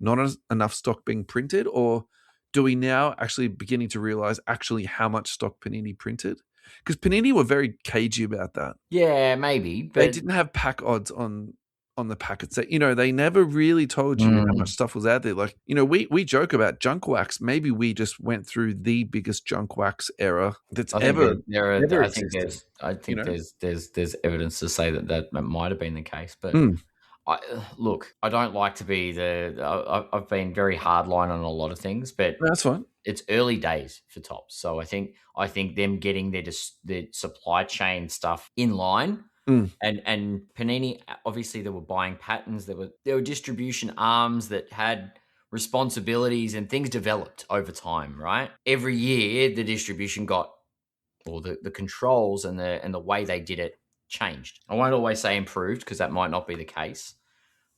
not enough stock being printed, or do we now actually beginning to realize actually how much stock Panini printed? Because Panini were very cagey about that. Yeah, maybe. But they didn't have pack odds on the packets. That, they never really told you how much stuff was out there. Like, we joke about junk wax. Maybe we just went through the biggest junk wax era that's ever existed. I think there's evidence to say that might have been the case. But look, I don't like to be I've been very hardline on a lot of things, but that's fine. It's early days for tops, so I think them getting their supply chain stuff in line, and Panini, obviously they were buying patterns, there were distribution arms that had responsibilities, and things developed over time, right? Every year the distribution got, or the controls and the way they did it changed. I won't always say improved, because that might not be the case,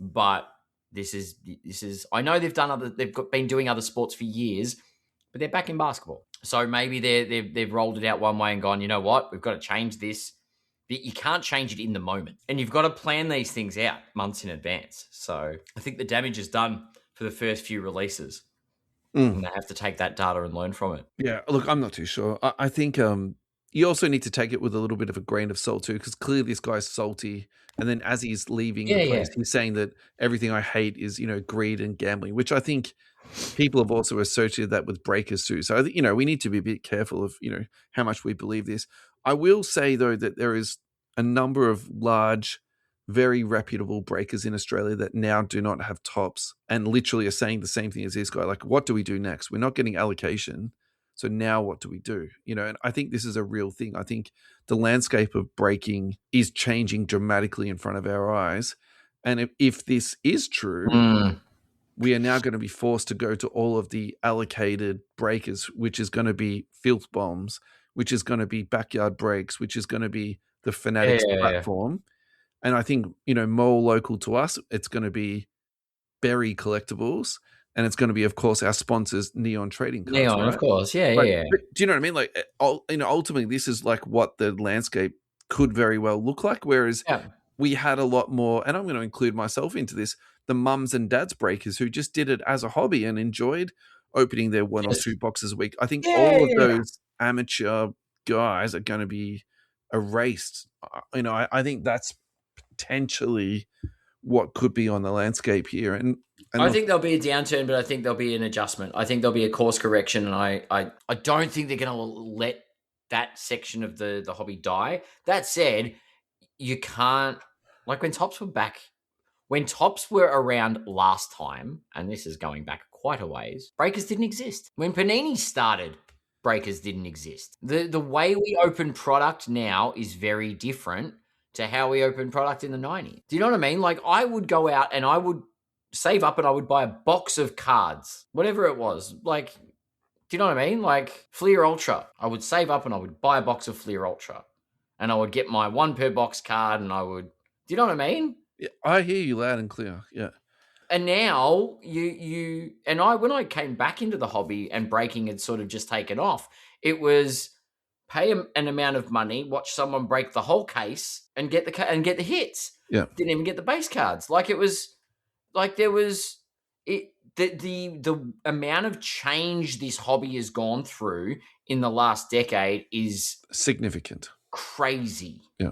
but this is I know they've been doing other sports for years, but they're back in basketball. So maybe they've rolled it out one way and gone, you know what, we've got to change this. But you can't change it in the moment. And you've got to plan these things out months in advance. So I think the damage is done for the first few releases. And they have to take that data and learn from it. Yeah, look, I'm not too sure. I think you also need to take it with a little bit of a grain of salt too, because clearly this guy's salty. And then as he's leaving the place, he's saying that everything I hate is, greed and gambling, which I think people have also associated that with breakers too. So, we need to be a bit careful of, how much we believe this. I will say, though, that there is a number of large, very reputable breakers in Australia that now do not have tops, and literally are saying the same thing as this guy. Like, what do we do next? We're not getting allocation. So now what do we do? And I think this is a real thing. I think the landscape of breaking is changing dramatically in front of our eyes. And if this is true, we are now going to be forced to go to all of the allocated breakers, which is going to be filth bombs, which is going to be backyard breaks, which is going to be the Fanatics platform. And I think, more local to us, it's going to be Berry Collectibles. And it's going to be, of course, our sponsors, Neon Trading Cards. Neon, right? Of course. Yeah. But do you know what I mean? Like, ultimately, this is like what the landscape could very well look like. Whereas Yeah. we had a lot more, and I'm going to include myself into this, the mums and dads breakers who just did it as a hobby and enjoyed opening their one or two boxes a week. I think all of those amateur guys are going to be erased. I think that's potentially what could be on the landscape here. And I think there'll be a downturn, but I think there'll be an adjustment. I think there'll be a course correction, and I don't think they're going to let that section of the hobby die. That said, you can't, like when Tops were around last time, and this is going back quite a ways, breakers didn't exist. When Panini started, breakers didn't exist. The way we open product now is very different to how we open product in the 90s. Do you know what I mean? Like, I would go out and I would save up and I would buy a box of cards, whatever it was. Like, do you know what I mean? Like Fleer Ultra. I would save up and I would buy a box of Fleer Ultra. And I would get my 1 per box card and I would, do you know what I mean? Yeah, I hear you loud and clear. Yeah. And now when I came back into the hobby and breaking had sort of just taken off, it was pay an amount of money, watch someone break the whole case and get the hits. Yeah. Didn't even get the base cards. Like it was like there was the amount of change this hobby has gone through in the last decade is significant. Crazy. Yeah.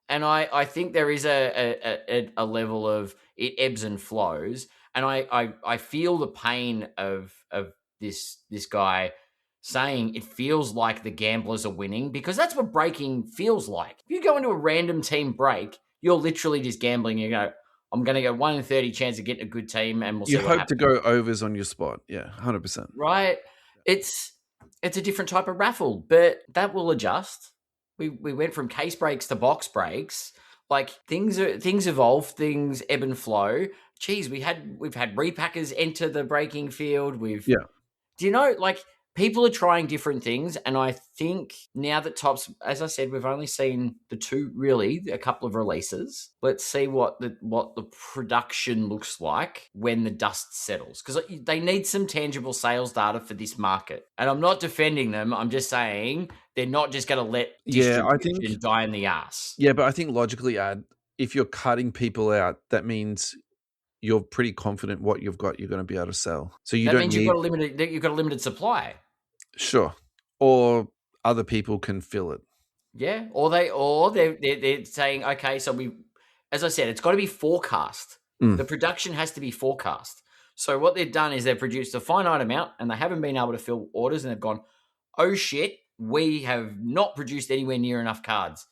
And I think there is a level of it ebbs and flows. And I feel the pain of this guy saying it feels like the gamblers are winning, because that's what breaking feels like. If you go into a random team break, you're literally just gambling. You go, I'm going to get 1 in 30 chance of getting a good team, and we'll see what happens. You hope to go overs on your spot. Yeah, 100%. Right. It's a different type of raffle, but that will adjust. We went from case breaks to box breaks. Like things evolve, things ebb and flow. Geez, we've had repackers enter the breaking field. Do you know, like, people are trying different things, and I think now that Topps, as I said, we've only seen a couple of releases. Let's see what the production looks like when the dust settles, because they need some tangible sales data for this market. And I'm not defending them. I'm just saying they're not just going to let distribution die in the ass. Yeah, but I think logically, if you're cutting people out, that means you're pretty confident what you've got, you're going to be able to sell. So you've got a limited supply. Sure. Or other people can fill it. Yeah. Or they're saying, okay, so as I said, it's got to be forecast. The production has to be forecast. So what they've done is they've produced a finite amount and they haven't been able to fill orders, and they've gone, oh shit, we have not produced anywhere near enough cards.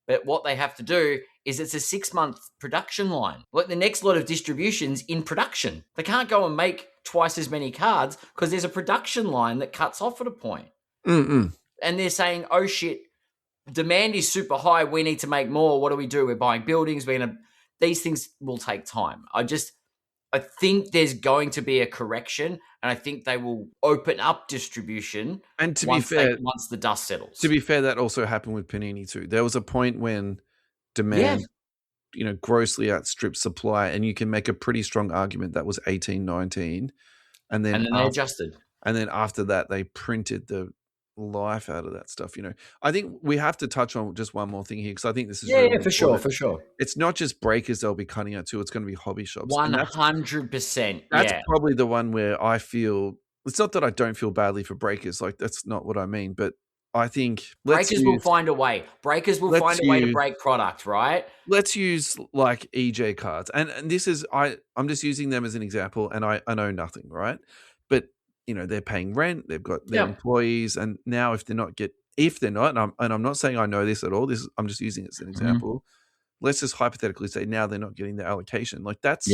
But what they have to do is it's a 6-month production line. Like the next lot of distributions in production. They can't go and make twice as many cards because there's a production line that cuts off at a point. Mm-mm. And they're saying, oh shit, demand is super high. We need to make more. What do we do? We're buying buildings. These things will take time. I think there's going to be a correction, and I think they will open up distribution. And to be fair, once the dust settles. To be fair, that also happened with Panini too. There was a point when demand, grossly outstripped supply, and you can make a pretty strong argument that was 18-19, and then they adjusted. And then after that, they printed the life out of that stuff. I think we have to touch on just one more thing here, because I think this is really important. for sure. It's not just breakers they'll be cutting out too. It's going to be hobby shops. 100%. That's probably the one where I feel, it's not that I don't feel badly for breakers. Like, that's not what I mean. But I think breakers will find a way. Breakers will find a way to break product, right? Let's use like EJ cards. And this is, I'm just using them as an example, and I know nothing, right? But they're paying rent, they've got their employees, and now if they're not, and I'm not saying I know this at all. I'm just using it as an example. Let's just hypothetically say now they're not getting their allocation. Like that's,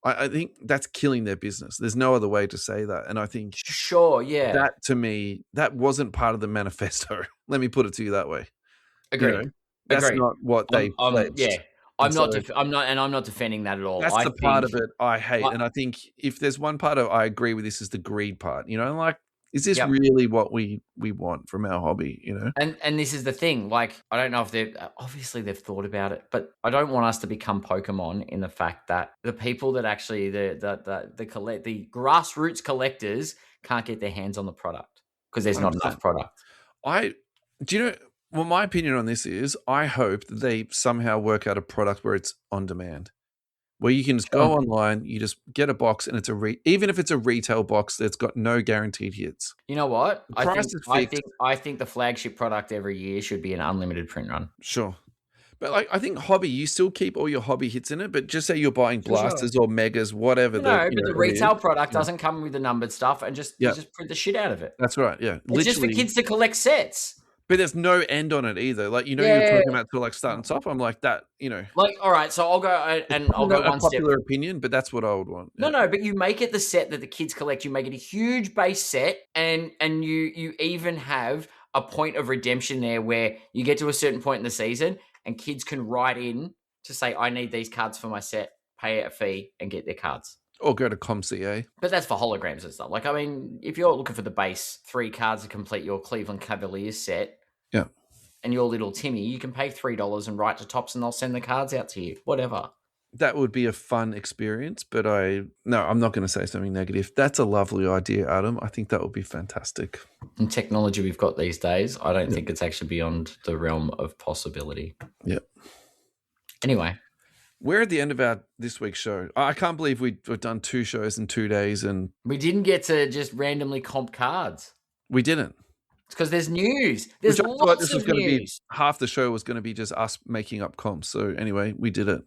I think that's killing their business. There's no other way to say that. And I think that to me, that wasn't part of the manifesto. Let me put it to you that way. Agreed. That's not what they pledged. I'm not defending that at all. That's the part of it I hate. And I think if there's one part of I agree with, this is the greed part. Like, is this really what we want from our hobby? And this is the thing. Like, I don't know if they've thought about it, but I don't want us to become Pokemon in the fact that the people that actually the grassroots collectors can't get their hands on the product because there's not enough product. Well, my opinion on this is I hope that they somehow work out a product where it's on demand, where you can just go online, you just get a box, and it's even if it's a retail box that's got no guaranteed hits. You know what? The I price think is I fixed. think I think the flagship product every year should be an unlimited print run. Sure. But like, I think hobby, you still keep all your hobby hits in it, but just say you're buying Sure. blasters or megas, whatever. No, but the retail product Yeah. doesn't come with the numbered stuff, and you just print the shit out of it. That's right. Yeah, It's just for kids to collect sets. But there's no end on it either. Like, you're talking about to like start and stop. I'm like that. Like, all right, so I'll go and I'll go one step. Popular opinion, but that's what I would want. No, but you make it the set that the kids collect. You make it a huge base set, and you even have a point of redemption there where you get to a certain point in the season, and kids can write in to say, "I need these cards for my set." Pay a fee and get their cards. Or go to ComCA. But that's for holograms and stuff. Like, I mean, if you're looking for the base 3 cards to complete your Cleveland Cavaliers set, yeah, and your little Timmy, you can pay $3 and write to Topps, and they'll send the cards out to you. Whatever. That would be a fun experience, but I'm not going to say something negative. That's a lovely idea, Adam. I think that would be fantastic. And technology we've got these days, I don't think it's actually beyond the realm of possibility. Yep. Anyway. We're at the end of this week's show. I can't believe we've done 2 shows in 2 days, and we didn't get to just randomly comp cards. We didn't. It's because there's news. There's lots of news. Half the show was going to be just us making up comps. So anyway, we did it.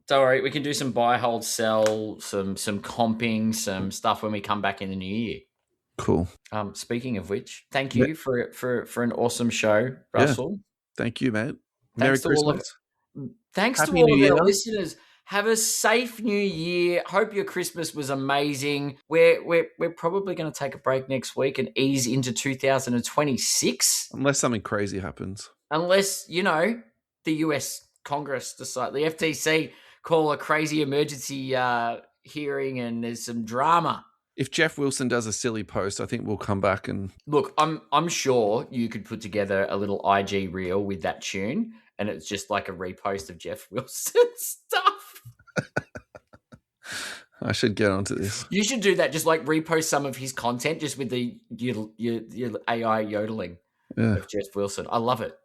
Don't worry, we can do some buy, hold, sell, some comping, some stuff when we come back in the new year. Cool. Speaking of which, thank you for an awesome show, Russell. Yeah. Thank you, mate. Merry Christmas. Thanks to all of our listeners. Have a safe new year. Hope your Christmas was amazing. We're probably going to take a break next week and ease into 2026. Unless something crazy happens. Unless, the US Congress decide, the FTC call a crazy emergency hearing and there's some drama. If Jeff Wilson does a silly post, I think we'll come back and... Look, I'm sure you could put together a little IG reel with that tune, and it's just like a repost of Jeff Wilson stuff. I should get onto this. You should do that. Just like repost some of his content just with your AI yodeling of Jeff Wilson. I love it.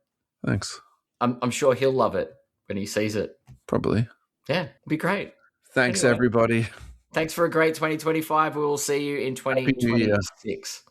Thanks. I'm sure he'll love it when he sees it. Probably. Yeah, it'd be great. Thanks, everybody. Thanks for a great 2025. We will see you in 2026.